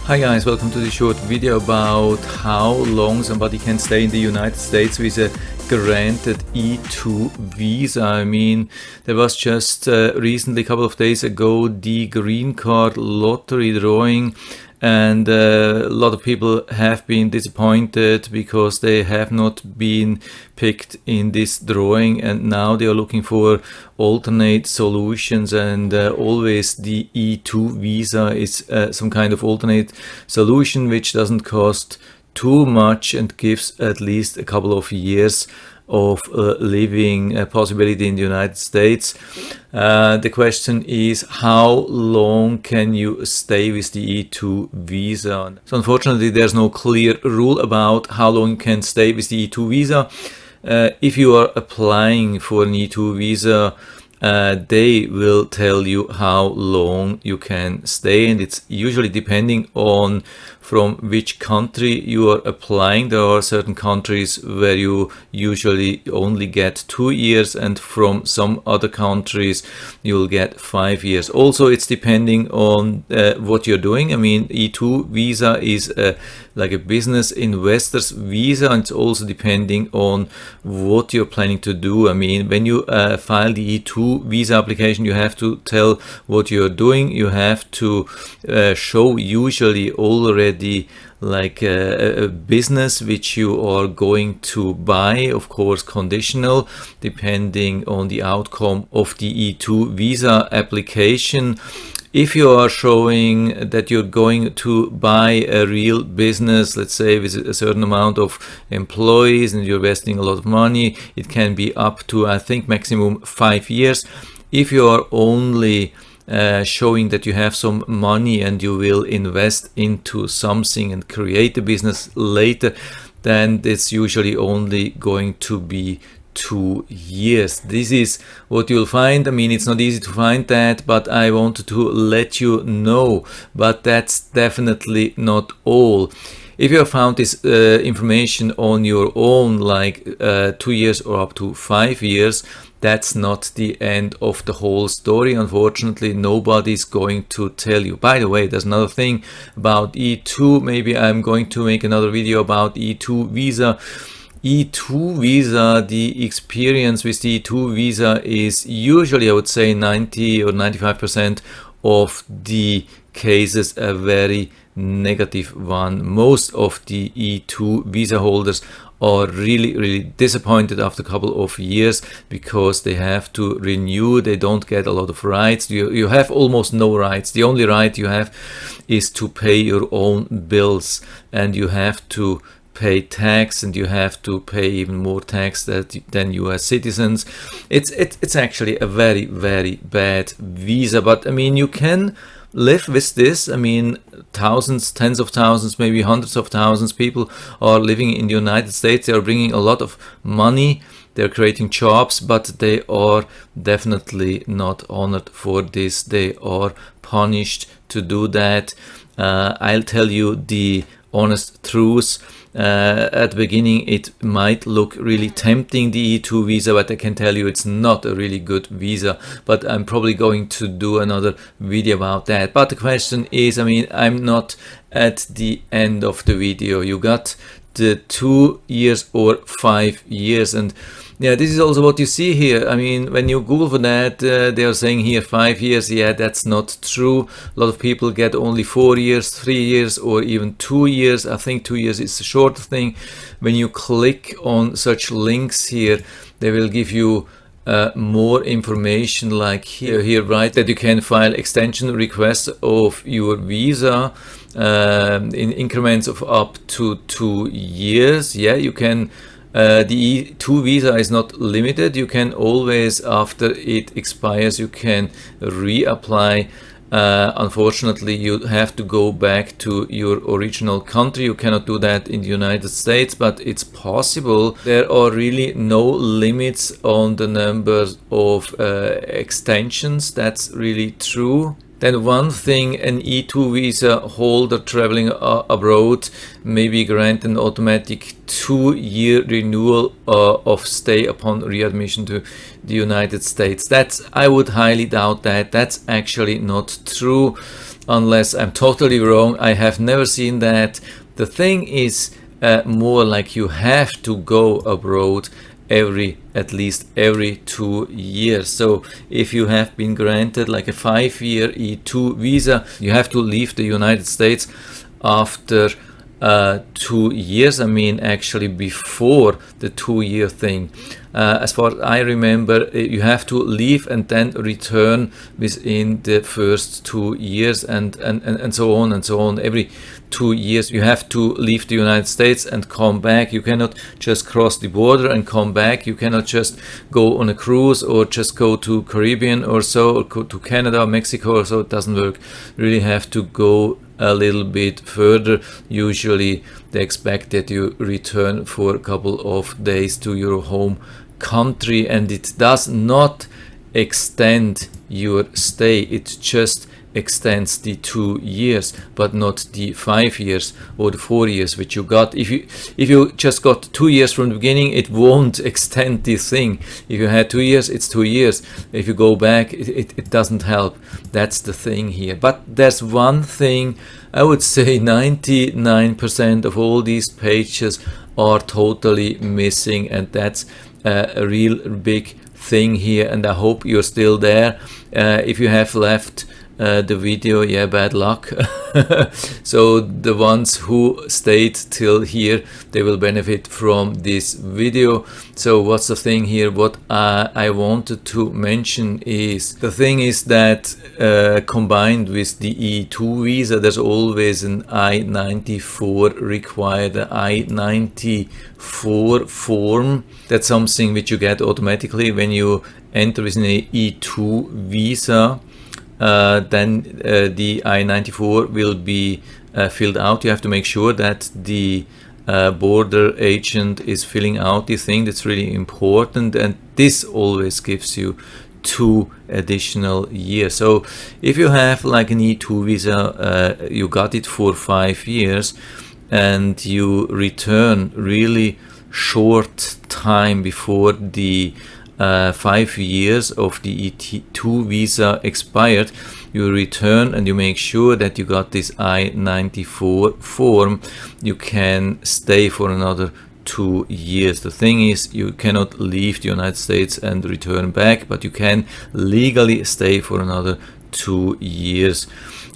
Hi guys, welcome to this short video about how long somebody can stay in the United States with a granted E2 visa. I mean, there was just recently, a couple of days ago, the green card lottery drawing, and a lot of people have been disappointed because they have not been picked in this drawing, and now they are looking for alternate solutions, and always the E2 visa is some kind of alternate solution which doesn't cost too much and gives at least a couple of years of living possibility in the United States. The question is, how long can you stay with the E2 visa? So unfortunately there's no clear rule about how long you can stay with the E2 visa. If you are applying for an E2 visa, they will tell you how long you can stay, and it's usually depending on from which country you are applying. There are certain countries where you usually only get 2 years, and from some other countries you'll get 5 years. Also, it's depending on what you're doing. I mean, E2 visa is like a business investor's visa, and it's also depending on what you're planning to do. I mean, when you file the E2 visa application, you have to tell what you're doing. You have to show usually already like a business which you are going to buy, of course conditional depending on the outcome of the E2 visa application. If you are showing that you're going to buy a real business, let's say with a certain amount of employees, and you're investing a lot of money, it can be up to, I think, maximum 5 years. If you are only showing that you have some money and you will invest into something and create a business later, then it's usually only going to be 2 years. This is what you'll find. I mean, it's not easy to find that, but I wanted to let you know. But that's definitely not all. If you have found this information on your own, like 2 years or up to 5 years, that's not the end of the whole story. Unfortunately, nobody's going to tell you. By the way, there's another thing about E2. Maybe I'm going to make another video about E2 visa. E2 visa, the experience with the E2 visa is usually, I would say, 90 or 95% of the cases a very negative one. Most of the E2 visa holders are really disappointed after a couple of years because they have to renew. They don't get a lot of rights. You have almost no rights. The only right you have is to pay your own bills, and you have to pay tax, and you have to pay even more tax than US citizens. It's actually a very bad visa, but I mean, you can live with this. I mean, thousands, tens of thousands, maybe hundreds of thousands people are living in the United States. They are bringing a lot of money, they're creating jobs, but they are definitely not honored for this. They are punished to do that. I'll tell you the honest truth. At the beginning it might look really tempting, the E2 visa, but I can tell you it's not a really good visa. But I'm probably going to do another video about that. But the question is, I mean, I'm not at the end of the video. You got the 2 years or 5 years, and yeah, this is also what you see here. I mean, when you Google for that, they are saying here 5 years. Yeah, that's not true. A lot of people get only 4 years, 3 years, or even 2 years. I think 2 years is the short thing. When you click on such links here, they will give you more information, like here right, that you can file extension requests of your visa in increments of up to 2 years. Yeah, you can. The E2 visa is not limited. You can always, after it expires, you can reapply. Unfortunately, you have to go back to your original country. You cannot do that in the United States, but it's possible. There are really no limits on the number of extensions. That's really true. then one thing, an E2 visa holder traveling abroad may be granted an automatic 2-year renewal of stay upon readmission to the United States. I would highly doubt that. That's actually not true, unless I'm totally wrong. I have never seen that. The thing is more like you have to go abroad at least every 2 years. So if you have been granted like a 5-year E2 visa, you have to leave the United States after 2 years. I mean, actually before the 2-year thing. As far as I remember, you have to leave and then return within the first 2 years, and so on and so on. Every 2 years you have to leave the United States and come back. You cannot just cross the border and come back. You cannot just go on a cruise or just go to Caribbean or so, or go to Canada, Mexico or so. It doesn't work. You really have to go a little bit further. Usually they expect that you return for a couple of days to your home country, and it does not extend your stay. It just extends the 2 years, but not the 5 years or the 4 years which you got. If you just got 2 years from the beginning, it won't extend this thing. If you had 2 years, it's 2 years. If you go back, it doesn't help. That's the thing here. But there's one thing, I would say 99% of all these pages are totally missing, and that's a real big thing here, and I hope you're still there. If you have left the video, yeah, bad luck. So the ones who stayed till here, they will benefit from this video. So what's the thing here? What I wanted to mention is, the thing is that combined with the E2 visa, there's always an I-94 required. The I-94 form, that's something which you get automatically when you enter with an E2 visa. Then the I-94 will be filled out. You have to make sure that the border agent is filling out the thing. That's really important, and this always gives you 2 additional years. So if you have like an E2 visa, you got it for 5 years, and you return really short time before the 5 years of the E2 visa expired, you return and you make sure that you got this I-94 form, you can stay for another 2 years. The thing is, you cannot leave the United States and return back, but you can legally stay for another 2 years.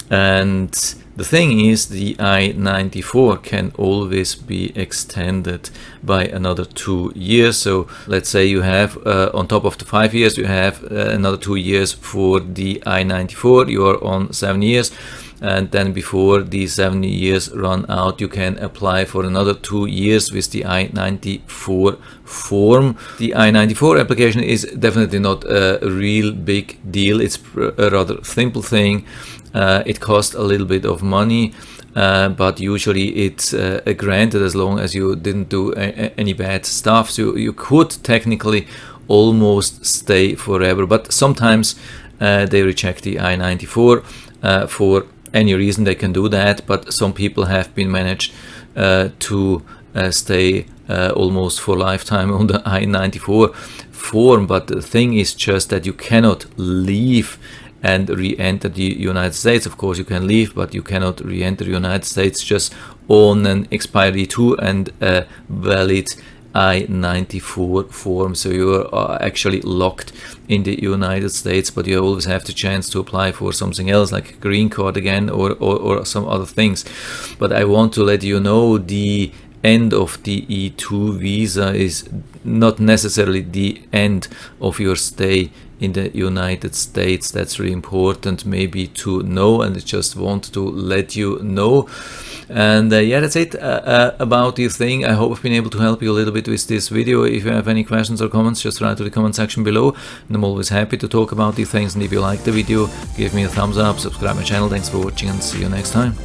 And the thing is, the I-94 can always be extended by another 2 years. So let's say you have on top of the 5 years, you have another 2 years for the I-94. You are on 7 years, and then before the 7 years run out, you can apply for another 2 years with the I-94 form. The I-94 application is definitely not a real big deal. It's a rather simple thing. It costs a little bit of money, but usually it's granted as long as you didn't do any bad stuff. So you could technically almost stay forever, but sometimes they reject the I-94 for any reason. They can do that, but some people have been managed to stay almost for lifetime on the I-94 form. But the thing is just that you cannot leave and re-enter the United States. Of course you can leave, but you cannot re-enter the United States just on an expired E2 and a valid I-94 form. So you are actually locked in the United States, but you always have the chance to apply for something else, like a green card again, or some other things. But I want to let you know, the end of the E2 visa is not necessarily the end of your stay in the United States. That's really important maybe to know, and I just want to let you know. And yeah, that's it about this thing. I hope I've been able to help you a little bit with this video. If you have any questions or comments, just write to the comment section below, and I'm always happy to talk about these things. And if you like the video, give me a thumbs up, subscribe my channel. Thanks for watching, and see you next time.